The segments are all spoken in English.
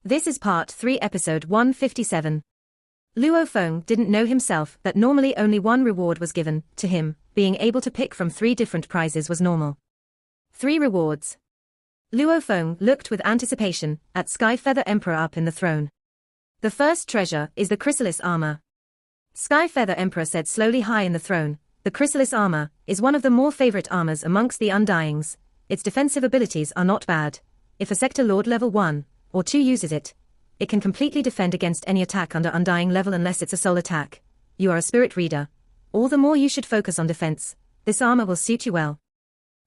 This is part 3 episode 157. Luo Feng didn't know himself that normally only one reward was given to him, being able to pick from 3 different prizes was normal. 3 rewards. Luo Feng looked with anticipation at Sky Feather Emperor up in the throne. The first treasure is the chrysalis armor. Sky Feather Emperor said slowly high in the throne, the chrysalis armor is one of the more favorite armors amongst the Undyings. Its defensive abilities are not bad. If a Sector Lord level 1 or 2 uses it, it can completely defend against any attack under Undying level unless it's a soul attack. You are a spirit reader. All the more you should focus on defense. This armor will suit you well.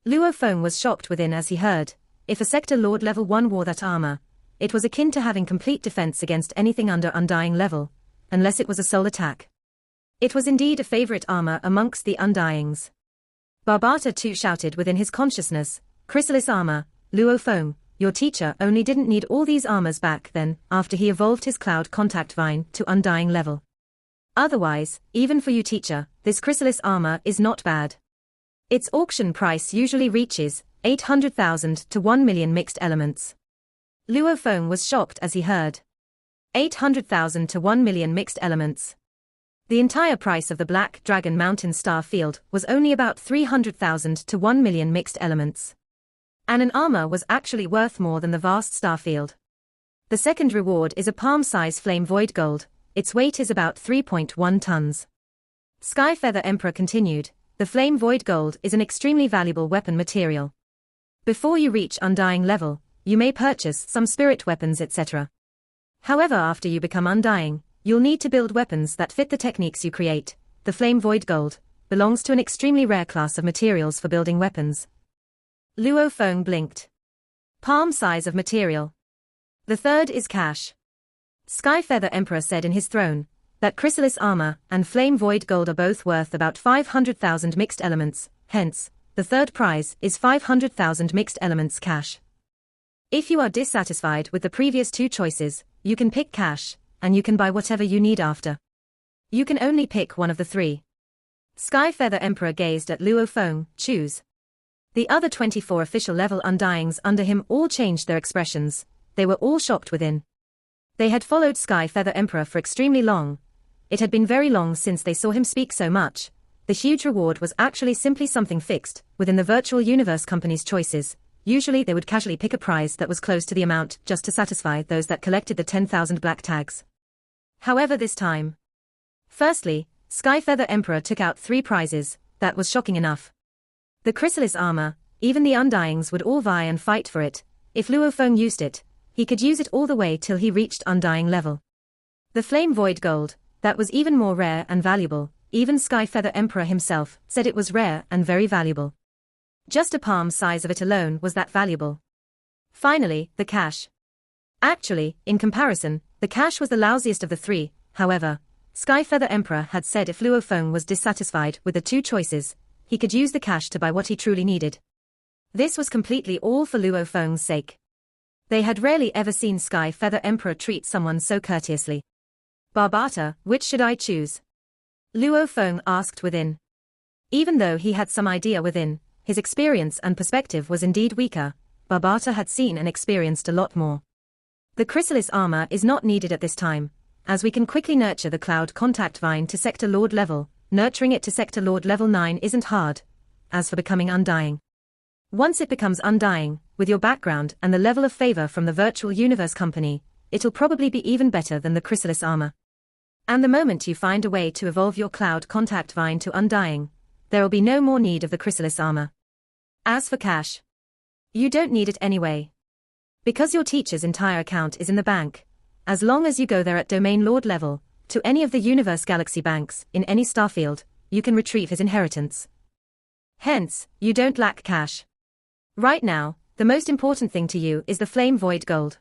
Luo Feng was shocked within as he heard, if a Sector Lord level 1 wore that armor, it was akin to having complete defense against anything under Undying level, unless it was a soul attack. It was indeed a favorite armor amongst the Undyings. Barbata too shouted within his consciousness, chrysalis armor, Luo Feng, your teacher only didn't need all these armors back then, after he evolved his cloud contact vine to Undying level. Otherwise, even for you teacher, this chrysalis armor is not bad. Its auction price usually reaches 800,000 to 1 million mixed elements. Luo Feng was shocked as he heard 800,000 to 1 million mixed elements. The entire price of the Black Dragon Mountain Star Field was only about 300,000 to 1 million mixed elements. And an armor was actually worth more than the vast star field. The second reward is a palm-size flame void gold. Its weight is about 3.1 tons. Sky Feather Emperor continued, the flame void gold is an extremely valuable weapon material. Before you reach Undying level, you may purchase some spirit weapons etc. However, after you become Undying, you'll need to build weapons that fit the techniques you create. The flame void gold belongs to an extremely rare class of materials for building weapons. Luo Feng blinked. Palm size of material. The third is cash. Sky Feather Emperor said in his throne, that chrysalis armor and flame void gold are both worth about 500,000 mixed elements, hence, the third prize is 500,000 mixed elements cash. If you are dissatisfied with the previous 2 choices, you can pick cash, and you can buy whatever you need after. You can only pick one of the 3. Sky Feather Emperor gazed at Luo Feng, choose. The other 24 official level Undyings under him all changed their expressions, they were all shocked within. They had followed Sky Feather Emperor for extremely long. It had been very long since they saw him speak so much. The huge reward was actually simply something fixed, within the virtual universe company's choices. Usually they would casually pick a prize that was close to the amount just to satisfy those that collected the 10,000 black tags. However this time. Firstly, Sky Feather Emperor took out 3 prizes, that was shocking enough. The chrysalis armor, even the Undyings would all vie and fight for it. If Luo Feng used it, he could use it all the way till he reached Undying level. The flame void gold, that was even more rare and valuable, even Sky Feather Emperor himself said it was rare and very valuable. Just a palm size of it alone was that valuable. Finally, the cash. Actually, in comparison, the cash was the lousiest of the 3, however, Sky Feather Emperor had said if Luo Feng was dissatisfied with the 2 choices, he could use the cash to buy what he truly needed. This was completely all for Luo Feng's sake. They had rarely ever seen Sky Feather Emperor treat someone so courteously. Barbata, which should I choose? Luo Feng asked within. Even though he had some idea within, his experience and perspective was indeed weaker. Barbata had seen and experienced a lot more. The chrysalis armor is not needed at this time, as we can quickly nurture the cloud contact vine to Sector Lord level. Nurturing it to Sector Lord level 9 isn't hard. As for becoming Undying. Once it becomes Undying, with your background and the level of favor from the virtual universe company, it'll probably be even better than the chrysalis armor. And the moment you find a way to evolve your cloud contact vine to Undying, there'll be no more need of the chrysalis armor. As for cash, you don't need it anyway. Because your teacher's entire account is in the bank, as long as you go there at Domain Lord level, to any of the Universe Galaxy banks, in any starfield, you can retrieve his inheritance. Hence, you don't lack cash. Right now, the most important thing to you is the flame void gold.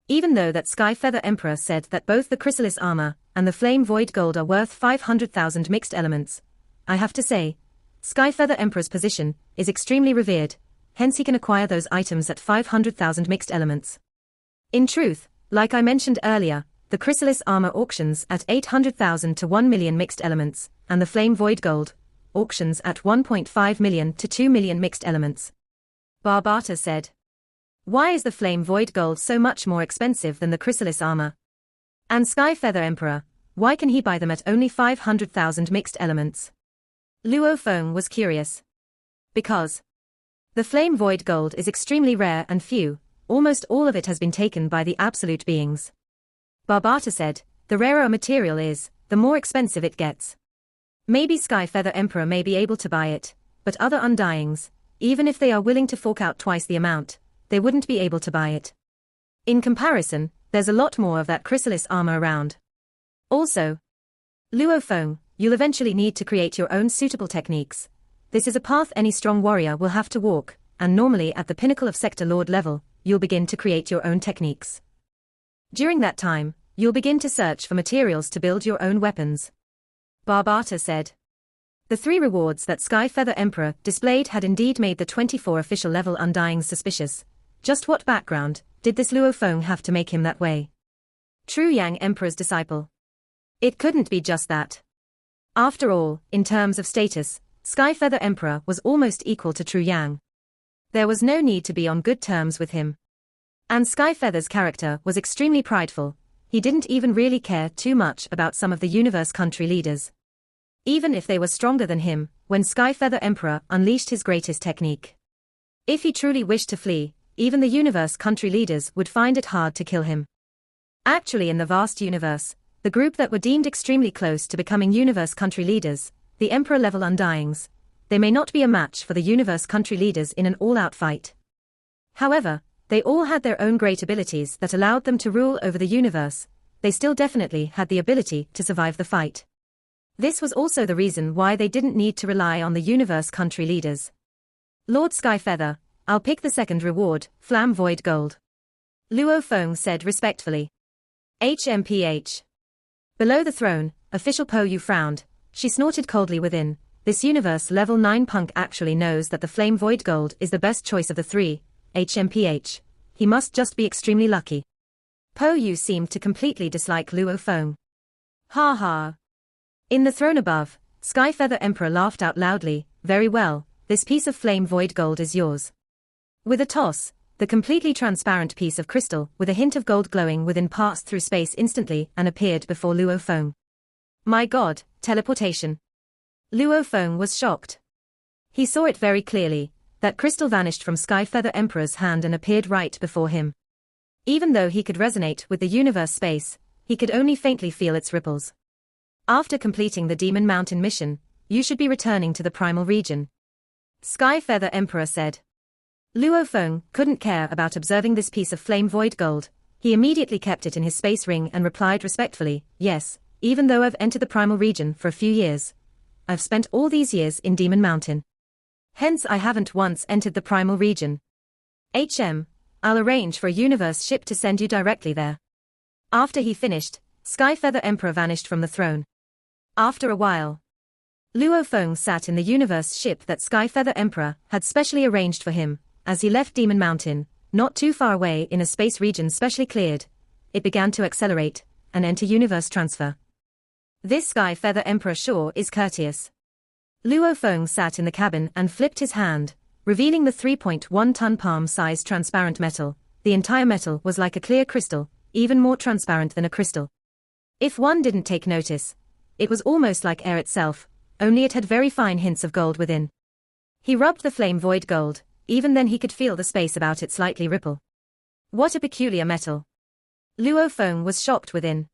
Even though that Sky Feather Emperor said that both the chrysalis armor and the flame void gold are worth 500,000 mixed elements, I have to say, Sky Feather Emperor's position is extremely revered, hence he can acquire those items at 500,000 mixed elements. In truth, like I mentioned earlier, the chrysalis armor auctions at 800,000 to 1 million mixed elements, and the flame void gold auctions at 1.5 million to 2 million mixed elements. Barbata said. Why is the flame void gold so much more expensive than the chrysalis armor? And Sky Feather Emperor, why can he buy them at only 500,000 mixed elements? Luo Feng was curious. Because the flame void gold is extremely rare and few, almost all of it has been taken by the absolute beings. Barbata said, the rarer a material is, the more expensive it gets. Maybe Sky Feather Emperor may be able to buy it, but other undyings, even if they are willing to fork out twice the amount, they wouldn't be able to buy it. In comparison, there's a lot more of that chrysalis armor around. Also, Luo Feng, you'll eventually need to create your own suitable techniques. This is a path any strong warrior will have to walk, and normally at the pinnacle of Sector Lord level, you'll begin to create your own techniques. During that time, you'll begin to search for materials to build your own weapons. Barbata said. The 3 rewards that Sky Feather Emperor displayed had indeed made the 24 official level undyings suspicious. Just what background did this Luo Feng have to make him that way? True Yang Emperor's disciple. It couldn't be just that. After all, in terms of status, Sky Feather Emperor was almost equal to True Yang. There was no need to be on good terms with him. And Sky Feather's character was extremely prideful. He didn't even really care too much about some of the universe country leaders. Even if they were stronger than him, when Sky Feather Emperor unleashed his greatest technique. If he truly wished to flee, even the universe country leaders would find it hard to kill him. Actually, in the vast universe, the group that were deemed extremely close to becoming universe country leaders, the Emperor-level undyings, they may not be a match for the universe country leaders in an all-out fight. However, they all had their own great abilities that allowed them to rule over the universe. They still definitely had the ability to survive the fight. This was also the reason why they didn't need to rely on the universe country leaders. Lord Skyfeather, I'll pick the second reward, Flam Void Gold. Luo Feng said respectfully. HMPH. Below the throne, official Po Yu frowned. She snorted coldly within. This universe level 9 punk actually knows that the Flame Void Gold is the best choice of the 3. HMPH. He must just be extremely lucky. Po Yu seemed to completely dislike Luo Feng. Ha ha. In the throne above, Skyfeather Emperor laughed out loudly. Very well, this piece of Flame Void Gold is yours. With a toss, the completely transparent piece of crystal with a hint of gold glowing within passed through space instantly and appeared before Luo Feng. My god, teleportation. Luo Feng was shocked. He saw it very clearly. That crystal vanished from Skyfeather Emperor's hand and appeared right before him. Even though he could resonate with the universe space, he could only faintly feel its ripples. After completing the Demon Mountain mission, you should be returning to the primal region. Skyfeather Emperor said. Luo Feng couldn't care about observing this piece of flame void gold. He immediately kept it in his space ring and replied respectfully, yes, even though I've entered the primal region for a few years. I've spent all these years in Demon Mountain. Hence I haven't once entered the primal region. I'll arrange for a universe ship to send you directly there. After he finished, Skyfeather Emperor vanished from the throne. After a while, Luo Feng sat in the universe ship that Skyfeather Emperor had specially arranged for him. As he left Demon Mountain, not too far away in a space region specially cleared, it began to accelerate and enter universe transfer. This Skyfeather Emperor sure is courteous. Luo Feng sat in the cabin and flipped his hand, revealing the 3.1-ton palm-sized transparent metal. The entire metal was like a clear crystal, even more transparent than a crystal. If one didn't take notice, it was almost like air itself, only it had very fine hints of gold within. He rubbed the flame void gold, even then he could feel the space about it slightly ripple. What a peculiar metal. Luo Feng was shocked within.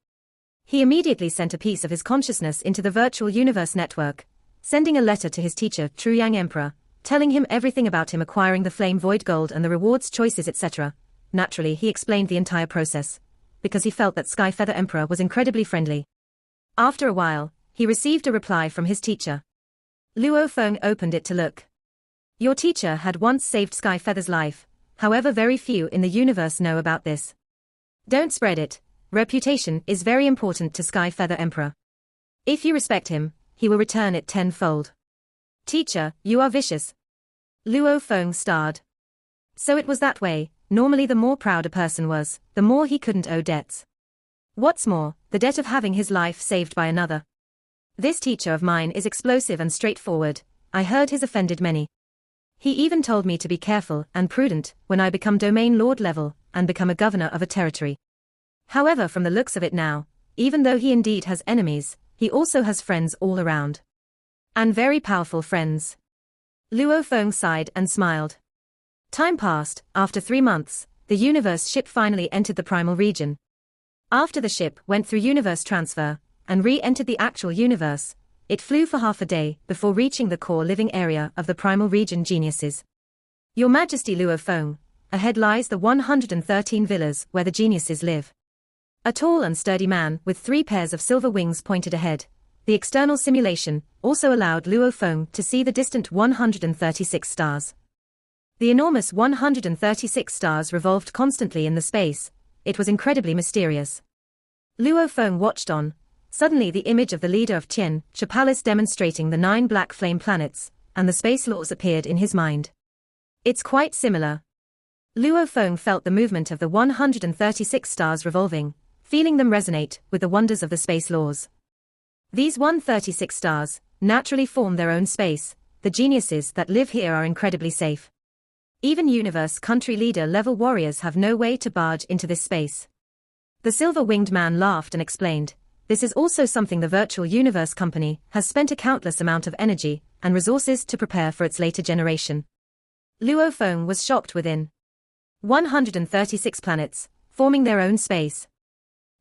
He immediately sent a piece of his consciousness into the virtual universe network, sending a letter to his teacher, True Yang Emperor, telling him everything about him acquiring the flame void gold and the rewards choices etc. Naturally he explained the entire process, because he felt that Skyfeather Emperor was incredibly friendly. After a while, he received a reply from his teacher. Luo Feng opened it to look. Your teacher had once saved Skyfeather's life, however very few in the universe know about this. Don't spread it. Reputation is very important to Skyfeather Emperor. If you respect him, he will return it tenfold. Teacher, you are vicious. Luo Feng starred. So it was that way. Normally the more proud a person was, the more he couldn't owe debts. What's more, the debt of having his life saved by another. This teacher of mine is explosive and straightforward. I heard he's offended many. He even told me to be careful and prudent when I become domain lord level and become a governor of a territory. However, from the looks of it now, even though he indeed has enemies, he also has friends all around. And very powerful friends. Luo Feng sighed and smiled. Time passed. After 3 months, the universe ship finally entered the primal region. After the ship went through universe transfer and re-entered the actual universe, it flew for half a day before reaching the core living area of the primal region geniuses. Your Majesty Luo Feng, ahead lies the 113 villas where the geniuses live. A tall and sturdy man with 3 pairs of silver wings pointed ahead. The external simulation also allowed Luo Feng to see the distant 136 stars. The enormous 136 stars revolved constantly in the space. It was incredibly mysterious. Luo Feng watched on. Suddenly the image of the leader of Tian Sha Palace demonstrating the 9 black flame planets, and the space laws appeared in his mind. It's quite similar. Luo Feng felt the movement of the 136 stars revolving, feeling them resonate with the wonders of the space laws. These 136 stars naturally form their own space. The geniuses that live here are incredibly safe. Even universe country leader level warriors have no way to barge into this space. The silver-winged man laughed and explained, this is also something the virtual universe company has spent a countless amount of energy and resources to prepare for its later generation. Luo Feng was shocked within 136 planets, forming their own space.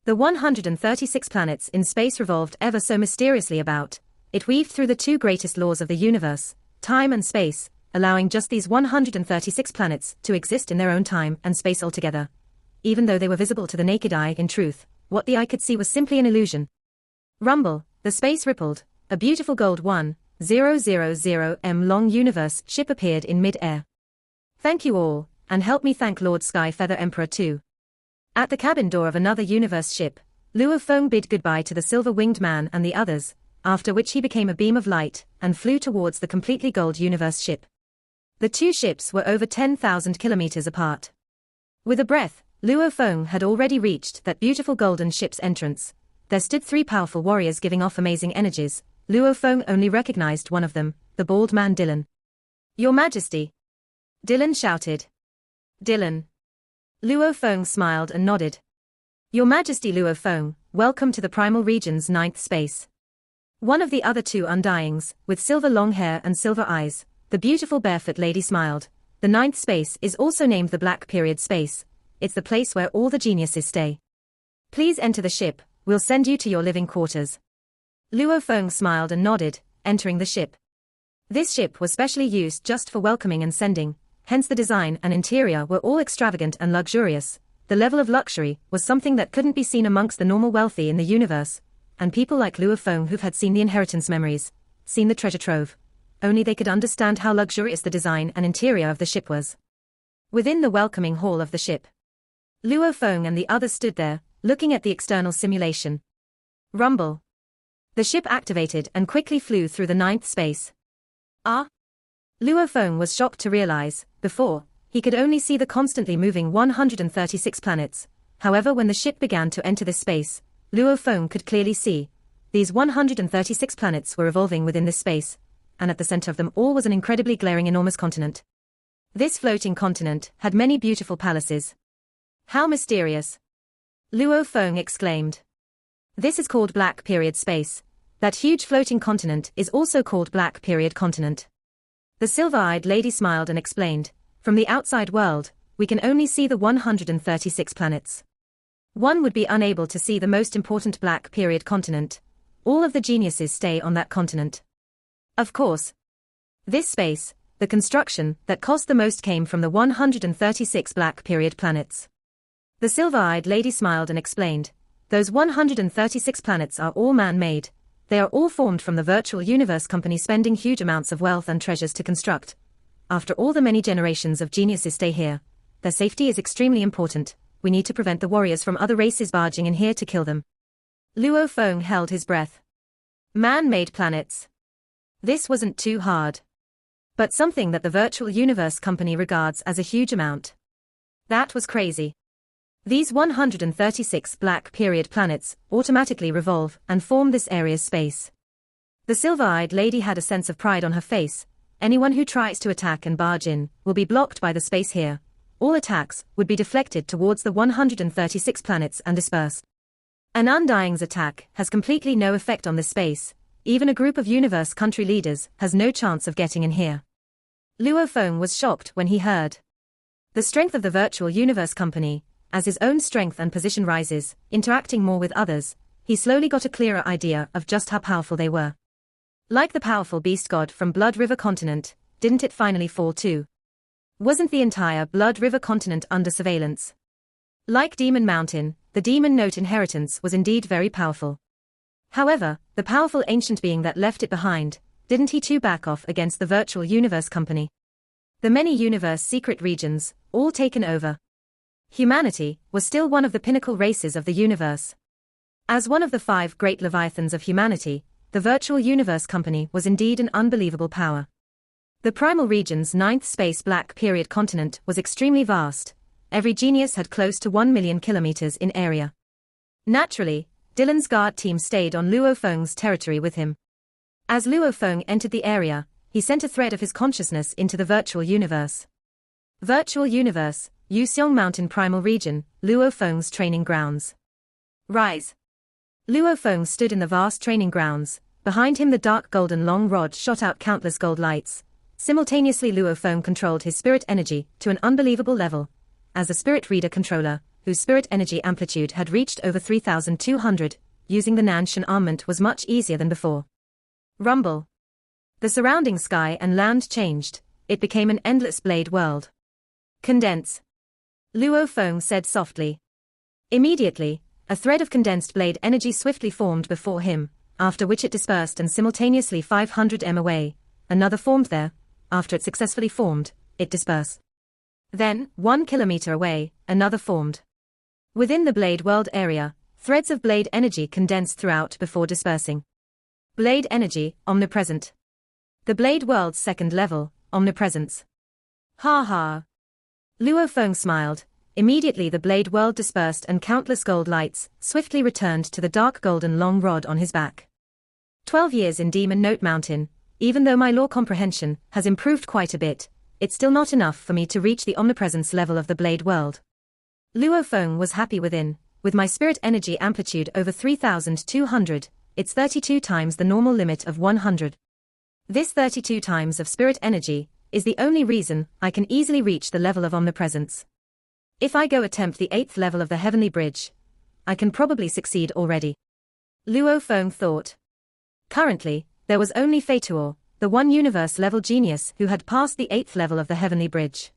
The 136 planets in space revolved ever so mysteriously about. It weaved through the 2 greatest laws of the universe, time and space, allowing just these 136 planets to exist in their own time and space altogether. Even though they were visible to the naked eye, in truth, what the eye could see was simply an illusion. Rumble, the space rippled, a beautiful gold 1,000 long universe ship appeared in mid-air. Thank you all, and help me thank Lord Sky Feather Emperor too. At the cabin door of another universe ship, Luo Feng bid goodbye to the silver-winged man and the others, after which he became a beam of light and flew towards the completely gold universe ship. The 2 ships were over 10,000 kilometers apart. With a breath, Luo Feng had already reached that beautiful golden ship's entrance. There stood 3 powerful warriors giving off amazing energies. Luo Feng only recognized one of them, the bald man Dylan. Your Majesty! Dylan shouted. Dylan. Luo Feng smiled and nodded. Your Majesty Luo Feng, welcome to the primal region's 9th space. One of the other 2 undyings, with silver long hair and silver eyes, the beautiful barefoot lady smiled. The 9th space is also named the Black Period Space. It's the place where all the geniuses stay. Please enter the ship, we'll send you to your living quarters. Luo Feng smiled and nodded, entering the ship. This ship was specially used just for welcoming and sending, hence the design and interior were all extravagant and luxurious. The level of luxury was something that couldn't be seen amongst the normal wealthy in the universe, and people like Luo Feng who've had seen the inheritance memories, seen the treasure trove. Only they could understand how luxurious the design and interior of the ship was. Within the welcoming hall of the ship, Luo Feng and the others stood there, looking at the external simulation. Rumble. The ship activated and quickly flew through the 9th space. Luo Feng was shocked to realize, before, he could only see the constantly moving 136 planets. However, when the ship began to enter this space, Luo Feng could clearly see, these 136 planets were evolving within this space, and at the center of them all was an incredibly glaring enormous continent. This floating continent had many beautiful palaces. How mysterious! Luo Feng exclaimed. This is called Black Period Space. That huge floating continent is also called Black Period Continent. The silver-eyed lady smiled and explained, from the outside world, we can only see the 136 planets. One would be unable to see the most important Black Period continent. All of the geniuses stay on that continent. Of course. This space, the construction that cost the most came from the 136 Black Period planets. The silver-eyed lady smiled and explained, those 136 planets are all man-made. They are all formed from the virtual universe company spending huge amounts of wealth and treasures to construct. After all the many generations of geniuses stay here, their safety is extremely important. We need to prevent the warriors from other races barging in here to kill them. Luo Feng held his breath. Man-made planets. This wasn't too hard. But something that the virtual universe company regards as a huge amount. That was crazy. These 136 Black Period planets automatically revolve and form this area's space. The silver-eyed lady had a sense of pride on her face. anyone who tries to attack and barge in will be blocked by the space here. All attacks would be deflected towards the 136 planets and dispersed. An Undying's attack has completely no effect on this space. Even a group of universe country leaders has no chance of getting in here. Luo Feng was shocked when he heard the strength of the virtual universe company. As his own strength and position rises, interacting more with others, he slowly got a clearer idea of just how powerful they were. Like the powerful beast god from Blood River continent, didn't it finally fall too? Wasn't the entire Blood River continent under surveillance? Like Demon Mountain, the Demon Note inheritance was indeed very powerful. However, the powerful ancient being that left it behind, didn't he too back off against the virtual universe company? The many universe secret regions, all taken over. Humanity was still one of the pinnacle races of the universe. As one of the 5 great leviathans of humanity, the virtual universe company was indeed an unbelievable power. The primal region's 9th space black period continent was extremely vast. Every genius had close to 1 million kilometers in area. Naturally, Dylan's guard team stayed on Luo Feng's territory with him. As Luo Feng entered the area, he sent a thread of his consciousness into the virtual universe. Virtual universe, Yuseong Mountain Primal Region, Luo Feng's training grounds. Rise. Luo Feng stood in the vast training grounds. Behind him the dark golden long rod shot out countless gold lights. Simultaneously Luo Feng controlled his spirit energy to an unbelievable level. As a spirit reader controller, whose spirit energy amplitude had reached over 3,200, using the Nanshan armament was much easier than before. Rumble. The surrounding sky and land changed. It became an endless blade world. Condense. Luo Feng said softly. Immediately, a thread of condensed blade energy swiftly formed before him, after which it dispersed and simultaneously 500 m away, another formed there. After it successfully formed, it dispersed. Then, 1 kilometer away, another formed. Within the blade world area, threads of blade energy condensed throughout before dispersing. Blade energy, omnipresent. The blade world's second level, omnipresence. Ha ha. Luo Feng smiled. Immediately the blade world dispersed and countless gold lights swiftly returned to the dark golden long rod on his back. 12 years in Demon Note Mountain, even though my law comprehension has improved quite a bit, it's still not enough for me to reach the omnipresence level of the blade world. Luo Feng was happy within. With my spirit energy amplitude over 3,200, it's 32 times the normal limit of 100. This 32 times of spirit energy is the only reason I can easily reach the level of omnipresence. If I go attempt the 8th level of the heavenly bridge, I can probably succeed already. Luo Feng thought. Currently, there was only Feituo, the one universe-level genius who had passed the 8th level of the heavenly bridge.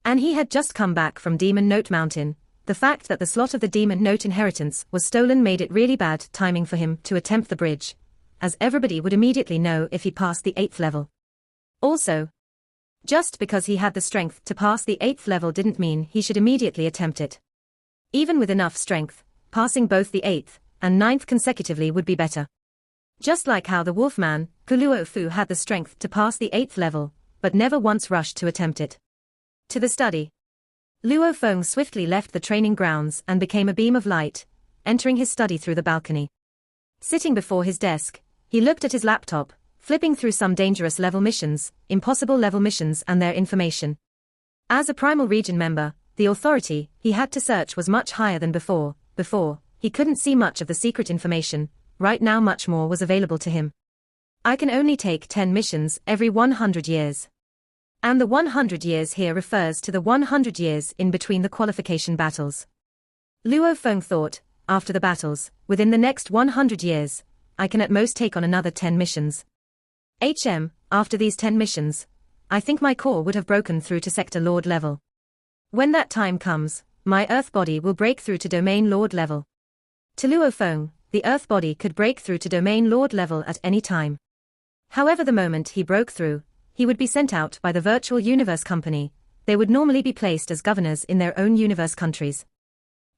And he had just come back from Demon Note Mountain. The fact that the slot of the Demon Note inheritance was stolen made it really bad timing for him to attempt the bridge, as everybody would immediately know if he passed the 8th level. Also, just because he had the strength to pass the 8th level didn't mean he should immediately attempt it. Even with enough strength, passing both the 8th and 9th consecutively would be better. Just like how the Wolfman, Kuluo Fu, had the strength to pass the 8th level, but never once rushed to attempt it. To the study. Luo Feng swiftly left the training grounds and became a beam of light, entering his study through the balcony. Sitting before his desk, he looked at his laptop, flipping through some dangerous level missions, impossible level missions and their information. As a Primal Region member, the authority he had to search was much higher than before. Before, he couldn't see much of the secret information. Right now much more was available to him. I can only take 10 missions every 100 years. And the 100 years here refers to the 100 years in between the qualification battles. Luo Feng thought, after the battles, within the next 100 years, I can at most take on another 10 missions. After these 10 missions, I think my core would have broken through to Sector Lord level. When that time comes, my Earth body will break through to Domain Lord level. To Luo Feng, the Earth body could break through to Domain Lord level at any time. However, the moment he broke through, he would be sent out by the Virtual Universe Company. They would normally be placed as governors in their own universe countries.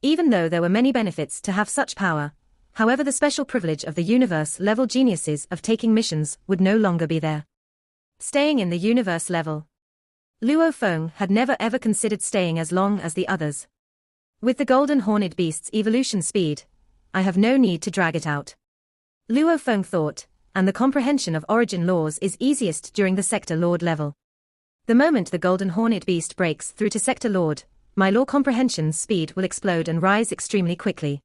Even though there were many benefits to have such power, however, the special privilege of the universe-level geniuses of taking missions would no longer be there. Staying in the universe level. Luo Feng had never ever considered staying as long as the others. With the Golden Horned Beast's evolution speed, I have no need to drag it out. Luo Feng thought, and the comprehension of origin laws is easiest during the Sector Lord level. The moment the Golden Hornet Beast breaks through to Sector Lord, my law comprehension speed will explode and rise extremely quickly.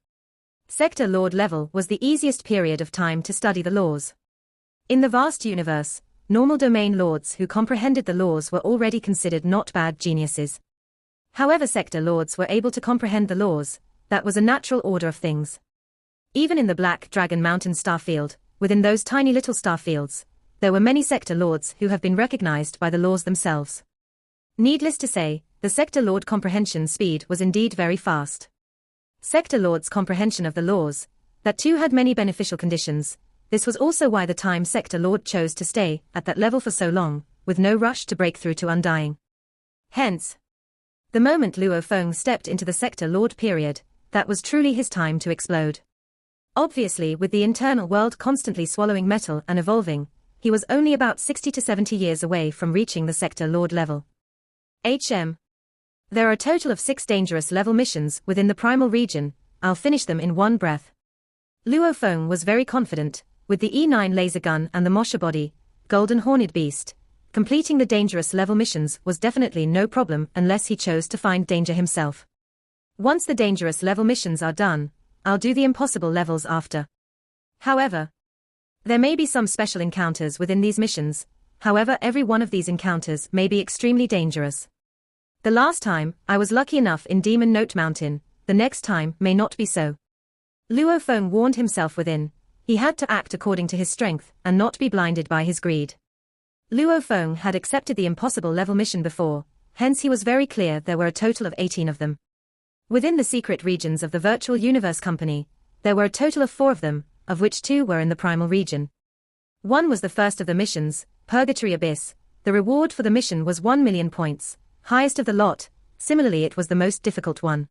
Sector Lord level was the easiest period of time to study the laws. In the vast universe, normal domain lords who comprehended the laws were already considered not bad geniuses. However, Sector Lords were able to comprehend the laws. That was a natural order of things. Even in the Black Dragon Mountain starfield, within those tiny little starfields, there were many Sector Lords who have been recognized by the laws themselves. Needless to say, the Sector Lord comprehension speed was indeed very fast. Sector Lord's comprehension of the laws, that too had many beneficial conditions. This was also why the time Sector Lord chose to stay at that level for so long, with no rush to break through to Undying. Hence, the moment Luo Feng stepped into the Sector Lord period, that was truly his time to explode. Obviously, with the internal world constantly swallowing metal and evolving, he was only about 60 to 70 years away from reaching the Sector Lord level. There are a total of 6 dangerous level missions within the primal region. I'll finish them in one breath. Luo Feng was very confident, with the E9 laser gun and the Mosha body, Golden Horned Beast. Completing the dangerous level missions was definitely no problem unless he chose to find danger himself. Once the dangerous level missions are done, I'll do the impossible levels after. However, there may be some special encounters within these missions. However, every one of these encounters may be extremely dangerous. The last time, I was lucky enough in Demon Note Mountain, the next time may not be so. Luo Feng warned himself within. He had to act according to his strength and not be blinded by his greed. Luo Feng had accepted the impossible level mission before, hence he was very clear there were a total of 18 of them. Within the secret regions of the Virtual Universe Company, there were a total of 4 of them, of which 2 were in the primal region. One was the first of the missions, Purgatory Abyss. The reward for the mission was 1 million points, highest of the lot. Similarly, it was the most difficult one.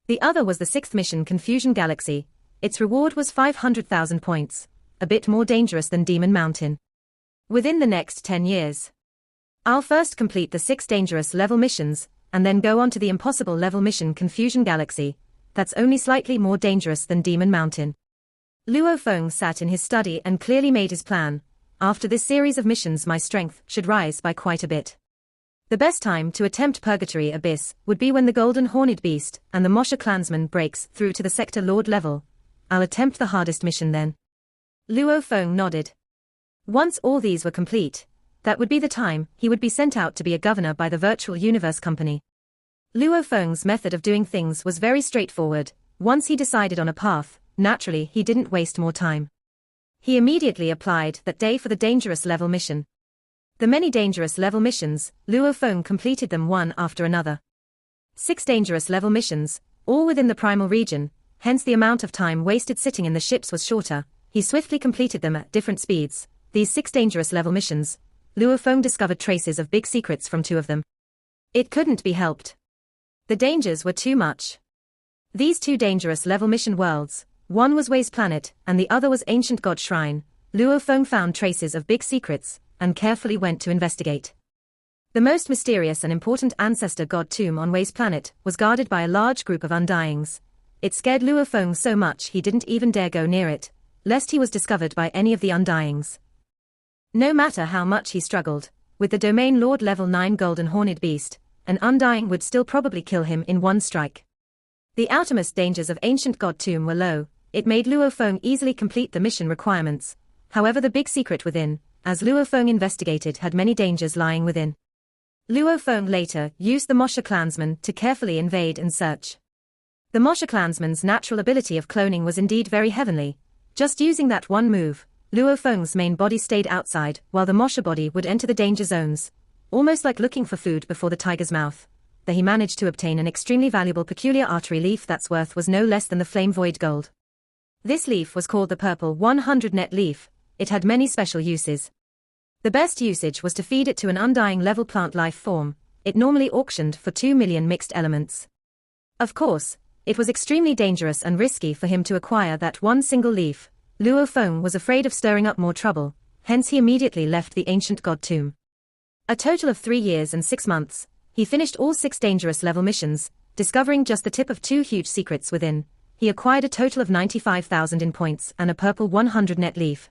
The other was the 6th mission, Confusion Galaxy. Its reward was 500,000 points, a bit more dangerous than Demon Mountain. Within the next 10 years, I'll first complete the 6 dangerous level missions, and then go on to the impossible level mission, Confusion Galaxy. That's only slightly more dangerous than Demon Mountain. Luo Feng sat in his study and clearly made his plan. After this series of missions, my strength should rise by quite a bit. The best time to attempt Purgatory Abyss would be when the Golden Horned Beast and the Mosha clansman breaks through to the Sector Lord level. I'll attempt the hardest mission then. Luo Feng nodded. Once all these were complete, that would be the time he would be sent out to be a governor by the Virtual Universe Company. Luo Feng's method of doing things was very straightforward. Once he decided on a path, naturally he didn't waste more time. He immediately applied that day for the dangerous level mission. The many dangerous level missions, Luo Feng completed them one after another. 6 dangerous level missions, all within the primal region, hence the amount of time wasted sitting in the ships was shorter. He swiftly completed them at different speeds. These 6 dangerous level missions, Luo Feng discovered traces of big secrets from 2 of them. It couldn't be helped. The dangers were too much. These 2 dangerous level mission worlds, one was Wei's planet and the other was Ancient God Shrine. Luo Feng found traces of big secrets and carefully went to investigate. The most mysterious and important ancestor god tomb on Wei's planet was guarded by a large group of Undyings. It scared Luo Feng so much he didn't even dare go near it, lest he was discovered by any of the Undyings. No matter how much he struggled, with the Domain Lord level 9 Golden Horned Beast, an Undying would still probably kill him in one strike. The outermost dangers of Ancient God Tomb were low. It made Luo Feng easily complete the mission requirements. However, the big secret within, as Luo Feng investigated, had many dangers lying within. Luo Feng later used the Mosha clansman to carefully invade and search. The Mosha clansman's natural ability of cloning was indeed very heavenly. Just using that one move, Luo Feng's main body stayed outside while the Mosha body would enter the danger zones. Almost like looking for food before the tiger's mouth. There he managed to obtain an extremely valuable peculiar artery leaf that's worth was no less than the flame void gold. This leaf was called the Purple 100 Net Leaf. It had many special uses. The best usage was to feed it to an Undying level plant life form. It normally auctioned for 2 million mixed elements. Of course, it was extremely dangerous and risky for him to acquire that one single leaf. Luo Feng was afraid of stirring up more trouble, hence he immediately left the Ancient God Tomb. A total of 3 years and 6 months, he finished all 6 dangerous level missions, discovering just the tip of 2 huge secrets within. He acquired a total of 95,000 in points and a Purple 100 Net Leaf.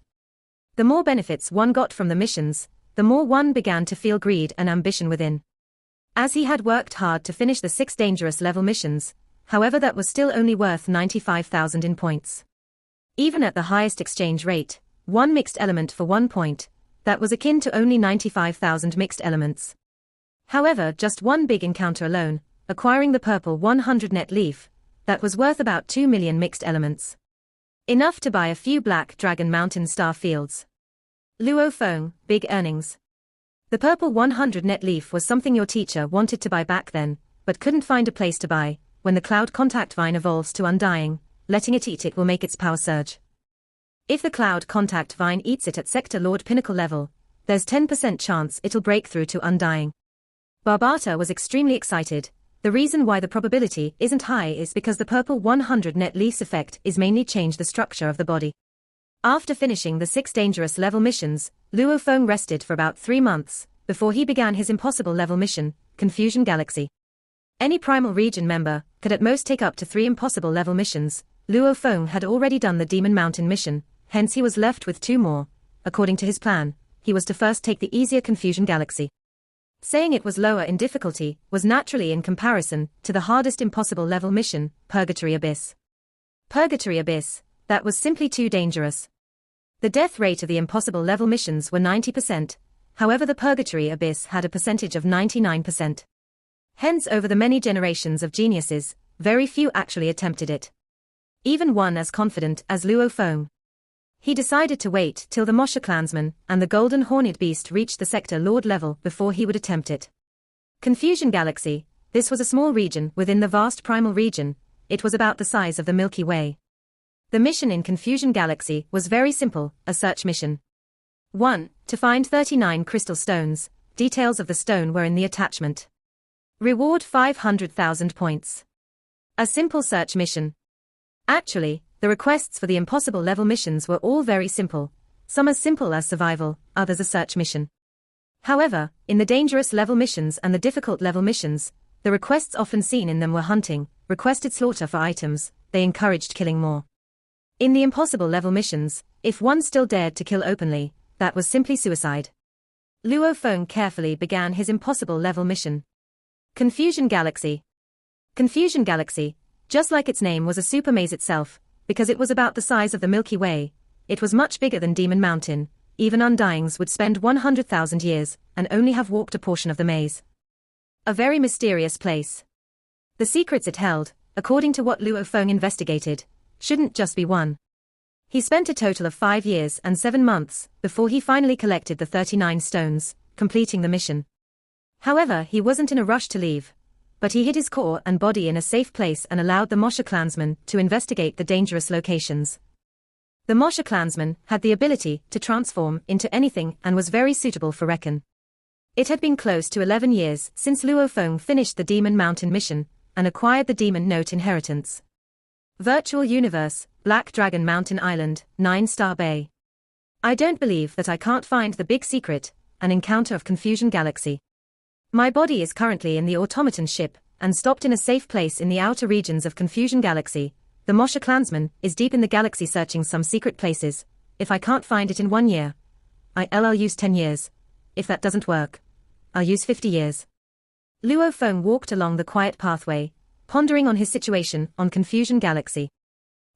The more benefits one got from the missions, the more one began to feel greed and ambition within. As he had worked hard to finish the 6 dangerous level missions, however that was still only worth 95,000 in points. Even at the highest exchange rate, 1 mixed element for 1 point, that was akin to only 95,000 mixed elements. However, just one big encounter alone, acquiring the purple 100 net leaf, that was worth about 2 million mixed elements. Enough to buy a few Black Dragon Mountain star fields. Luo Feng, big earnings. The purple 100 net leaf was something your teacher wanted to buy back then, but couldn't find a place to buy. When the cloud contact vine evolves to undying, letting it eat it will make its power surge. If the cloud contact vine eats it at Sector Lord Pinnacle level, there's 10% chance it'll break through to undying. Barbata was extremely excited. The reason why the probability isn't high is because the purple 100 net leaf's effect is mainly change the structure of the body. After finishing the 6 dangerous level missions, Luo Feng rested for about 3 months, before he began his impossible level mission, Confusion Galaxy. Any Primal Region member could at most take up to 3 impossible level missions. Luo Feng had already done the Demon Mountain mission, hence he was left with 2 more. According to his plan, he was to first take the easier Confusion Galaxy. Saying it was lower in difficulty was naturally in comparison to the hardest impossible level mission, Purgatory Abyss. Purgatory Abyss, that was simply too dangerous. The death rate of the impossible level missions were 90%, however the Purgatory Abyss had a percentage of 99%. Hence over the many generations of geniuses, very few actually attempted it. Even one as confident as Luo Feng. He decided to wait till the Mosha clansman and the Golden Horned Beast reached the Sector Lord level before he would attempt it. Confusion Galaxy, this was a small region within the vast Primal Region. It was about the size of the Milky Way. The mission in Confusion Galaxy was very simple, a search mission. 1. To find 39 crystal stones. Details of the stone were in the attachment. Reward 500,000 points. A simple search mission. Actually, the requests for the impossible level missions were all very simple, some as simple as survival, others a search mission. However, in the dangerous level missions and the difficult level missions, the requests often seen in them were hunting, requested slaughter for items, they encouraged killing more. In the impossible level missions, if one still dared to kill openly, that was simply suicide. Luo Feng carefully began his impossible level mission. Confusion Galaxy. Confusion Galaxy, just like its name, was a super maze itself. Because it was about the size of the Milky Way, it was much bigger than Demon Mountain. Even Undyings would spend 100,000 years and only have walked a portion of the maze. A very mysterious place. The secrets it held, according to what Luo Feng investigated, shouldn't just be one. He spent a total of 5 years and 7 months before he finally collected the 39 stones, completing the mission. However, he wasn't in a rush to leave, but he hid his core and body in a safe place and allowed the Mosha clansman to investigate the dangerous locations. The Mosha clansman had the ability to transform into anything and was very suitable for Reckon. It had been close to 11 years since Luo Feng finished the Demon Mountain mission and acquired the Demon Note inheritance. Virtual Universe, Black Dragon Mountain Island, 9-star Bay. I don't believe that I can't find the big secret, an encounter of Confusion Galaxy. My body is currently in the automaton ship, and stopped in a safe place in the outer regions of Confusion Galaxy. The Mosha clansman is deep in the galaxy searching some secret places. If I can't find it in 1 year, I'll use 10 years. If that doesn't work, I'll use 50 years. Luo Feng walked along the quiet pathway, pondering on his situation on Confusion Galaxy.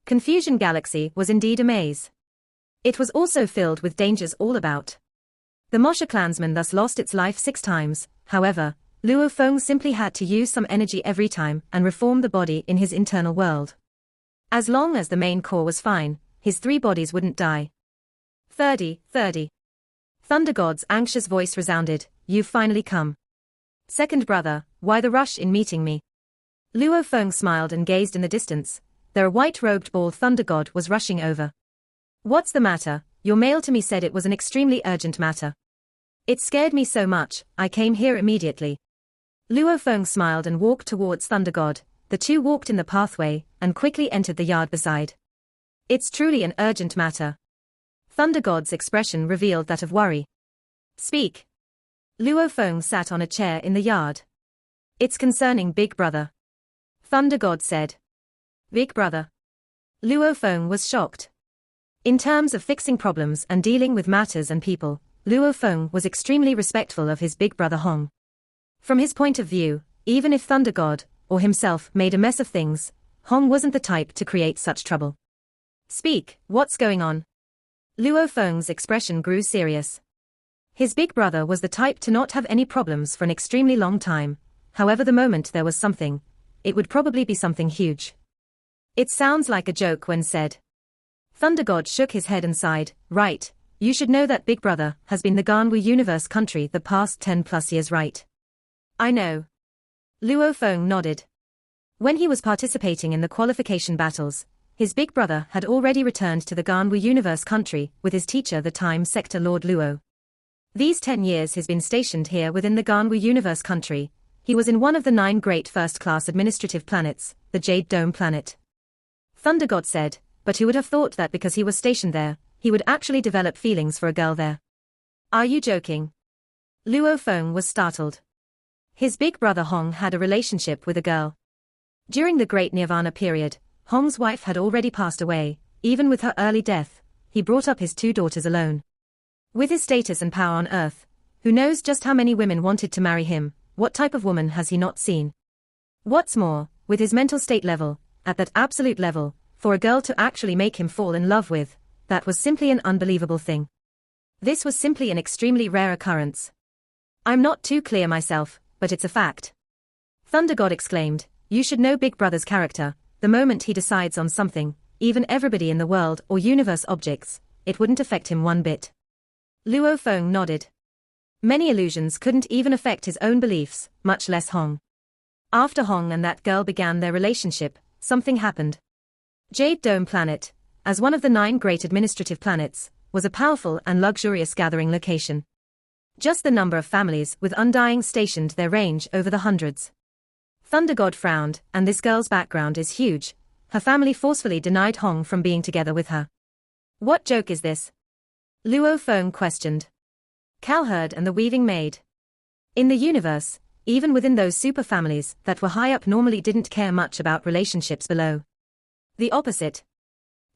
Confusion Galaxy was indeed a maze. It was also filled with dangers all about. The Mosha clansman thus lost its life 6 times. However, Luo Feng simply had to use some energy every time and reform the body in his internal world. As long as the main core was fine, his 3 bodies wouldn't die. 30. Thunder God's anxious voice resounded, "You've finally come. Second brother, why the rush in meeting me?" Luo Feng smiled and gazed in the distance. There a white-robed bald Thunder God was rushing over. "What's the matter? Your mail to me said it was an extremely urgent matter." "It scared me so much, I came here immediately." Luo Feng smiled and walked towards Thunder God. The two walked in the pathway and quickly entered the yard beside. "It's truly an urgent matter." Thunder God's expression revealed that of worry. "Speak." Luo Feng sat on a chair in the yard. "It's concerning Big Brother." Thunder God said. "Big Brother?" Luo Feng was shocked. In terms of fixing problems and dealing with matters and people, Luo Feng was extremely respectful of his big brother Hong. From his point of view, even if Thunder God, or himself, made a mess of things, Hong wasn't the type to create such trouble. Speak, what's going on? Luo Feng's expression grew serious. His big brother was the type to not have any problems for an extremely long time. However, the moment there was something, it would probably be something huge. It sounds like a joke when said. Thunder God shook his head and sighed. Right, you should know that big brother has been the Ganwu universe country the past 10+ years, right? I know. Luo Feng nodded. When he was participating in the qualification battles, his big brother had already returned to the Ganwu universe country with his teacher, the Time Sector Lord Luo. These 10 years he's been stationed here within the Ganwu universe country. He was in one of the 9 great first-class administrative planets, the Jade Dome planet. Thunder God said, but who would have thought that because he was stationed there, he would actually develop feelings for a girl there? Are you joking? Luo Feng was startled. His big brother Hong had a relationship with a girl. During the Great Nirvana period, Hong's wife had already passed away. Even with her early death, he brought up his 2 daughters alone. With his status and power on Earth, who knows just how many women wanted to marry him? What type of woman has he not seen? What's more, with his mental state level, at that absolute level, for a girl to actually make him fall in love with, that was simply an unbelievable thing. This was simply an extremely rare occurrence. I'm not too clear myself, but it's a fact. Thunder God exclaimed, you should know Big Brother's character. The moment he decides on something, even everybody in the world or universe objects, it wouldn't affect him one bit. Luo Feng nodded. Many illusions couldn't even affect his own beliefs, much less Hong. After Hong and that girl began their relationship, something happened. Jade Dome Planet, as one of the 9 great administrative planets, was a powerful and luxurious gathering location. Just the number of families with Undying stationed there range over the hundreds. Thunder God frowned, and this girl's background is huge. Her family forcefully denied Hong from being together with her. What joke is this? Luo Feng questioned. Cowherd and the Weaving Maid. In the universe, even within those super families that were high up normally didn't care much about relationships below. The opposite.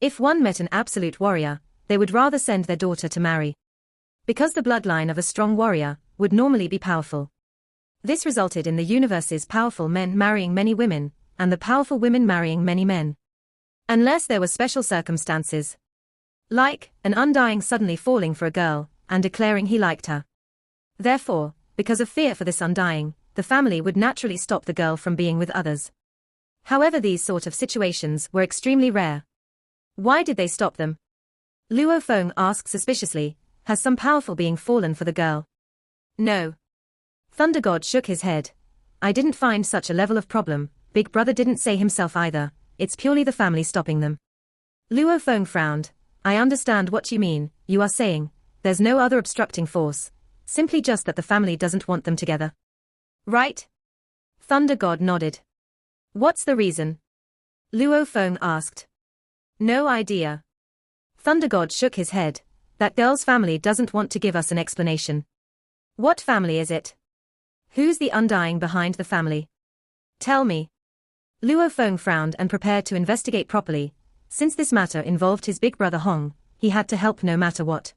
If one met an absolute warrior, they would rather send their daughter to marry. Because the bloodline of a strong warrior would normally be powerful. This resulted in the universe's powerful men marrying many women, and the powerful women marrying many men. Unless there were special circumstances. Like, an Undying suddenly falling for a girl, and declaring he liked her. Therefore, because of fear for this Undying, the family would naturally stop the girl from being with others. However, these sort of situations were extremely rare. Why did they stop them? Luo Feng asked suspiciously, has some powerful being fallen for the girl? No. Thunder God shook his head. I didn't find such a level of problem. Big Brother didn't say himself either. It's purely the family stopping them. Luo Feng frowned. I understand what you mean. You are saying, there's no other obstructing force. Simply just that the family doesn't want them together. Right? Thunder God nodded. What's the reason? Luo Feng asked. No idea. Thunder God shook his head. That girl's family doesn't want to give us an explanation. What family is it? Who's the Undying behind the family? Tell me. Luo Feng frowned and prepared to investigate properly. Since this matter involved his big brother Hong, he had to help no matter what.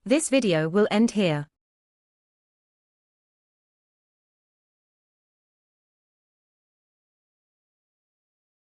This video will end here.